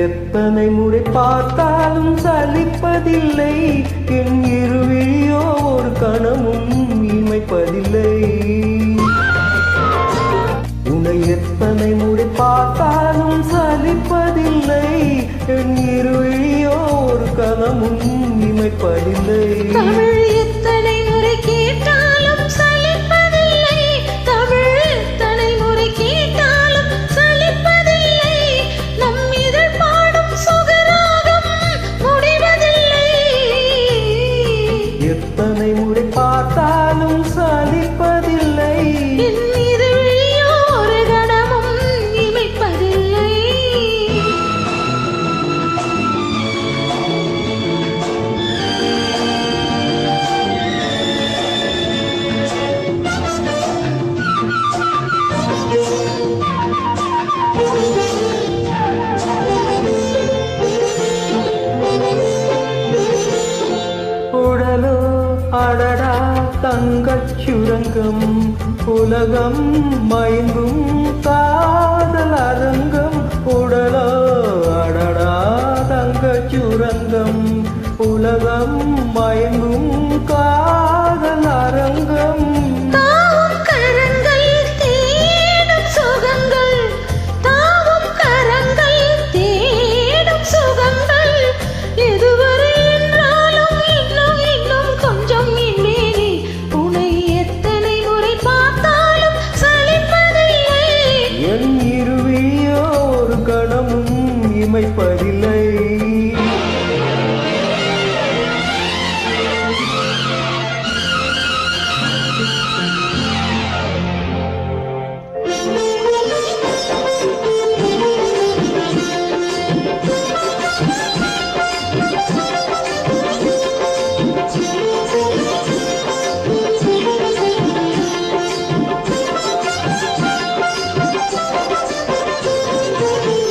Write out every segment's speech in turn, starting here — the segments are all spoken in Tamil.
எத்தனை முறை பார்த்தாலும் சலிப்பதில்லை, என் இருவிழியோ ஒரு கணமும் இமைப்பதில்லை. உன்னை எத்தனை முறை பார்த்தாலும் சலிப்பதில்லை, என் இருவிழியோ ஒரு கணமும் இமைப்பதில்லை. தமிழ் எத்தனை முறை கேட்டாலும் சலிப்பதில்லை, தமிழ் எத்தனை முறை கேட்டாலும் சலிப்பதில்லை, நம் இதழ் பாடும் சுகராகம் முடிவதில்லை. எத்தனை முறை பார்த்தாலும் சலிப்பதில்லை, என் இருவிழியோ ஒரு கணமும் இமைப்பதில்லை. உடலோ அடடா தங்கச் சுரங்கம், உலகம் மயங்கும் காதல் அரங்கம். உடலோ அடடா தங்கச் சுரங்கம், உலகம் மயங்கும் காதல் அரங்கம். தாவும் கரங்கள் தேடும் சுகங்கள், தாவும் கரங்கள் தேடும் சுகங்கள், எதுவரை என்றாலும் இன்னும் இன்னும் கொஞ்சம் இன்பேனே. உன்னை எத்தனை முறை பார்த்தாலும் சலிப்பதில்லை, என் இருவிழியோ ஒரு கணமும் இமைப்பதில்லை.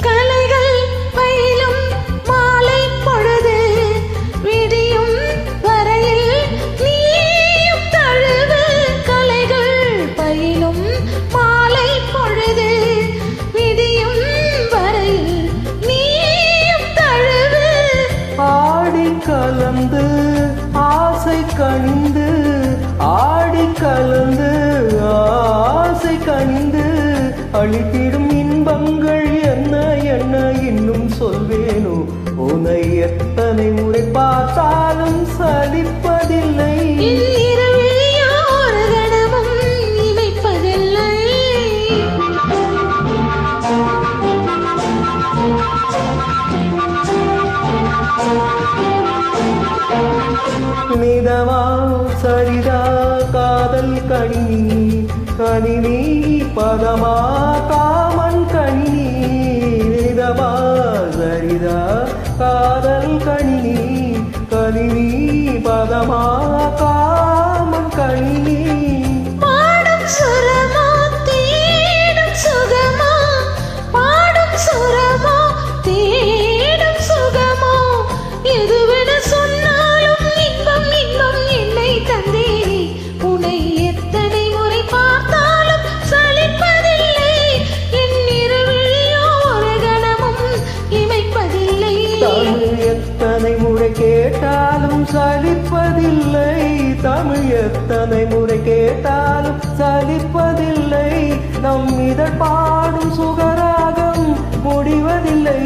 கலைகள் பயிலும் மாலை பொழுது, விடியும் வரையில் நீயும் தழுவு. கலைகள் பயிலும் மாலை பொழுது, விடியும் வரையில் நீயும் தழுவு. ஆடி கலந்து ஆசை கனிந்து, ஆடி கலந்து ஆசை கனிந்து, அளித்திடும் இன்பங்கள் என்ன என்ன இன்னும் சொல்வேனோ. உன்னை எத்தனை முறை பார்த்தாலும் சலிப்பதில்லை, என் இருவிழியோ ஒரு கணமும் இமைப்பதில்லை. நிதமா சரிதா காதல் கணினி, கணினி பதமா காமன் கணினி. நிதமா சரிதா காதல் கணினி, கணினி பதமா காமன் கணினி. பாடும் சுரமோ தேடும் சுகமோ, பாடும் சுரமோ தேடும் சுகமோ, எதுவென சொன்னாலும் இன்பம் இன்பம் என்னை தந்தேனே. உன்னை எத்தனை முறை பார்த்தாலும் சலிப்பதில்லை, என் இருவிழியோ ஒரு கணமும் இமைப்பதில்லை. தமிழ் எத்தனை முறை கேட்டாலும் சலிப்பதில்லை, தமிழ் எத்தனை முறை கேட்டாலும் சலிப்பதில்லை, நம் இதழ் பாடும் சுகராகம் முடிவதில்லை.